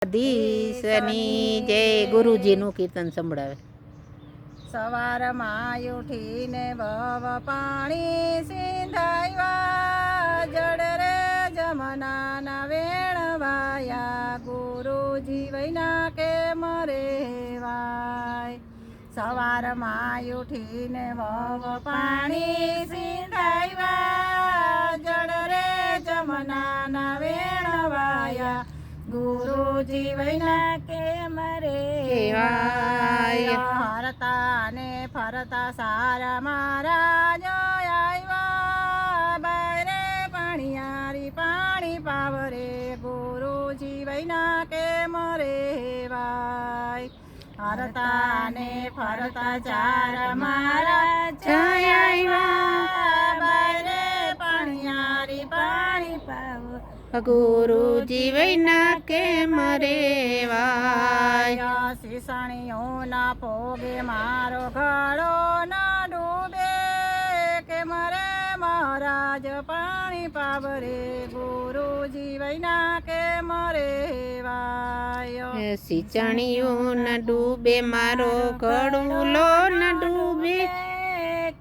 ધીશની જય. ગુરુજીનું કીર્તન સંભળાવે. સવારમાં ઉઠીને વવ પાણી સિંધાવ્યા, જડ રે જમનાના વેણવાયા, ગુરુજી વૈના કે મરેવાય. સવારમાં ઉઠીને વવ પાણી સિંધાવ્યા, જડ રે જમનાના વેણવાયા, ગુરુજી વૈના કે મરેવાય. હરતા ને ફરતા સારા મહારાજ આવ્યા, બાયરે પાણીયારી પાણી પાવરે, ગુરુજી વૈના કે મરેવાય. હરતા ને ફરતા ચાર મહારાજ આવ્યા, બાયરે પાણીયારી પાણી પાવરે, ગુરુજી વૈના કે મરેવાય. શીસણીઓના ભોગે મારો ઘડો ના ડૂબે, કે મરે મહારાજ પાણી પાવરે, ગુરુજી વૈના કે મરેવાય. સિંચણીઓ ના ડૂબે મારો ઘડુલો ના ડૂબે,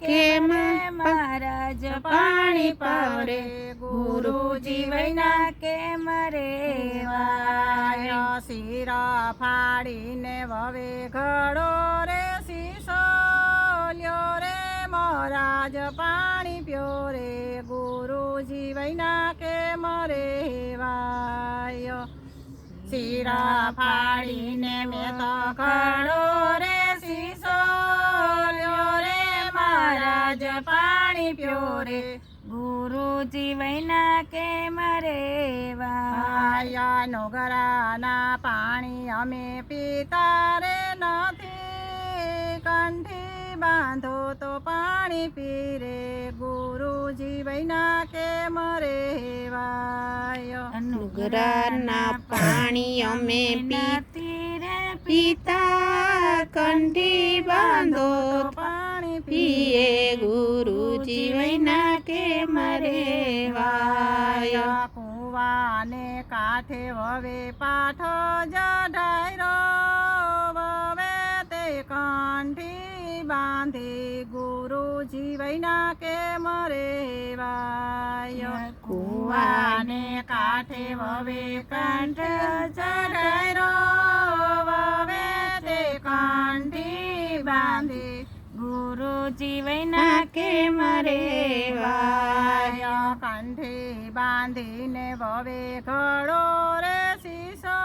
કે મહારાજ પાણી પાવરે, ગુરુજી વૈના કે મરેવાય. શીરા ફાડીને વવે ઘડો રે શીશો લ્યો રે, મહારાજ પાણી પ્યો રે, ગુરુજી વૈના કે મરેવાય. શીરા ફાડીને મેં તો ઘડો રે શીશો લ્યો રે, મહારાજ પાણી પ્યો રે, ગુરુજી વૈના કે મરેવાય. નોગરાના પાણી અમે પીતા રે નથી, કંઠી બાંધો તો પાણી પીરે, ગુરુજી વૈના કે મરેવાય. નુગરાના પાણી અમે પીતા, કંઠી બાંધો પાણી પીએ, ગુરુજી વૈના કે મરેવાય. કુવાને કાંઠે વવે પાઠો જઢાયરો, વવે તે કંઠી બાંધી, ગુરુજી વૈના કે મરેવાય. કુવાને કાંઠે વવે કંઠ જઢાયરો, વવે તે કંઠી બાંધી, ગુરુજી વૈના કે મરેવાય. કંઠી બાંધીને વવે ઘડો રે શીશો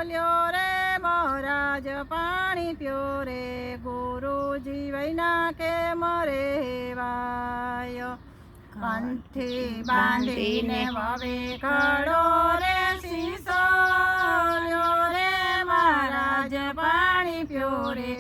લ્યો રે, મહારાજ પાણી પ્યો રે, ગુરુજી વૈના કે મરેવાય. કંઠી બાંધીને વવે ઘડો રે શીશો લ્યો રે, મહારાજ પાણી પ્યો રે,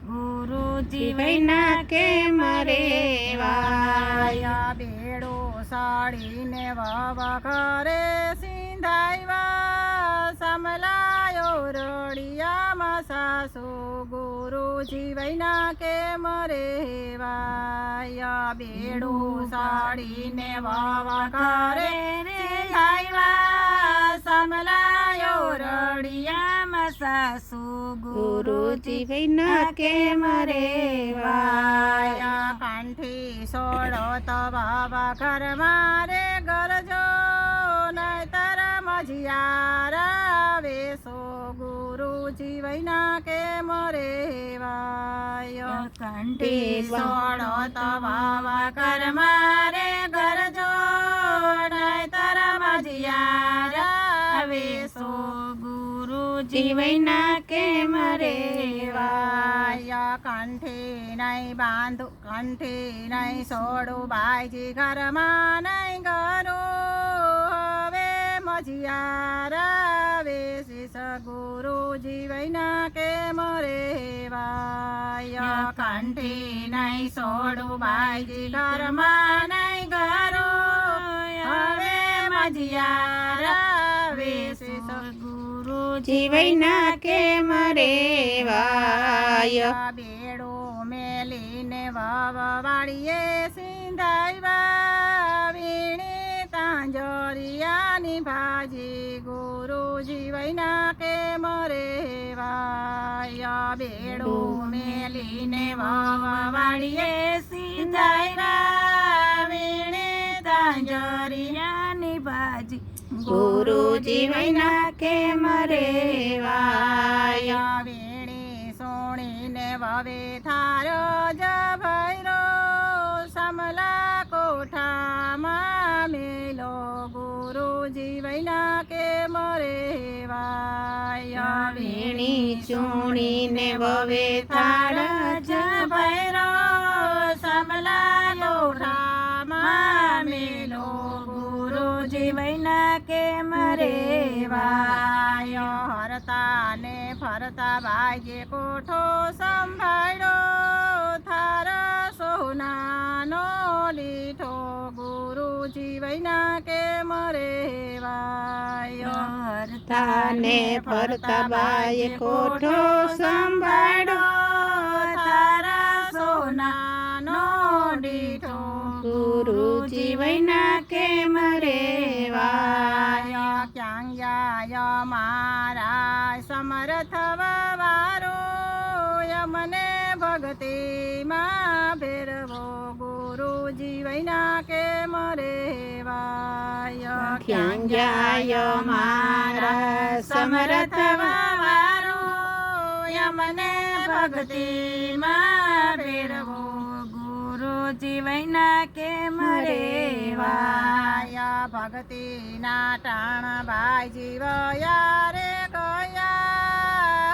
ગુરુજી વૈના કે મરેવાય. બેડો સાડીને વવ ઘરે સિંધાવ્યા, સમલાયો રડિયામાં સાસુ, ગુરુજી વૈના કે મરેવાય. બેડો સાડીને વવ ઘરે સિંધાવ્યા, સમલાયો રડિયામાં સાસુ, ગુરુજી વૈના કે મરેવાય. કંઠી સોડો તો બાબા ઘર મારે ગરજો, નહીતર મજિયારા વેસો, ગુરુજી વૈના કે મરેવાય. કંઠી સોડો તો બાબા ઘર મારે ગરજો, નહીતર મજિયારા વેસો, ગુરુજી વૈના કે મરેવાય. કંઠી નહીં બાંધું, કંઠી નહીં સોડું, બાઈજી ઘરમાં નહીં ઘરું, હવે મજિયારા વેશીશ, ગુરુજી વૈના કે મરેવાય. કંઠી નહીં સોડું, બાઈજી ઘરમાં નહીં ઘરું, હવે મજિયારા વેશીશ, ગુરુજી વૈના કે મરેવાય. બેડો મેલીને વવ વાળીએ સિંધાવ્યા, વીણી તાંજોરિયાની ભાજી, ગુરુજી જીવૈના કેમ રેવાય બેડું મેલીને વાડીએ સીધાયરા વીણે તાંજરિયાની ભાજી ગુરુજી વૈના કેમ રેવાય વીણી સોણીને વવે થારો જ ભૈરો સમલા કોઠામાં મેલો ગુરુજી વૈના કેમ રેવાય વીણી ચૂણીને વવે થાળ જ ભૈરો સમલા કોઠામાં મેલો ગુરુજી વૈના કેમ રેવાય હરતા ને ફરતા ભાઈ કોઠો સંભાળ્યો થારા સોનાનો લીઠો ગુરુજી વૈના કેમ રેવાય તાને ફરતા બાએ કોઠો સંભાળો તારા સોનાનો લીઠો ગુરુજી વૈના કેમ રેવાય ક્યાં જાય મારા સમર્થ વારો મને ભક્તિમાં ફેરવો ગુરુજી વૈના કેમ રેવાય ક્યાં જાય મારા સમર્થ વારો મને ભક્તિમાં ફેરવો ગુરુજી વૈના કેમ રેવાય ભક્તિના ટાણ ભાઈ જીવયા રે ગયા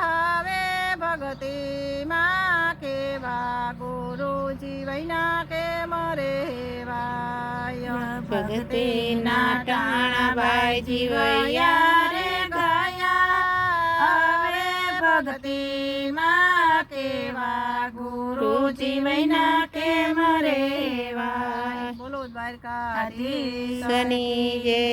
હવે ભક્તિમાં કેવા ગુરુજી વૈના કેમ રેવાય ભક્તિના ટાણા બાઈ જીવયા રે ગયા હવે ભક્તિમાં કેવા ગુરુજી વૈના કેમ રેવાય બોલો દ્વારકાધીશ શનિ જય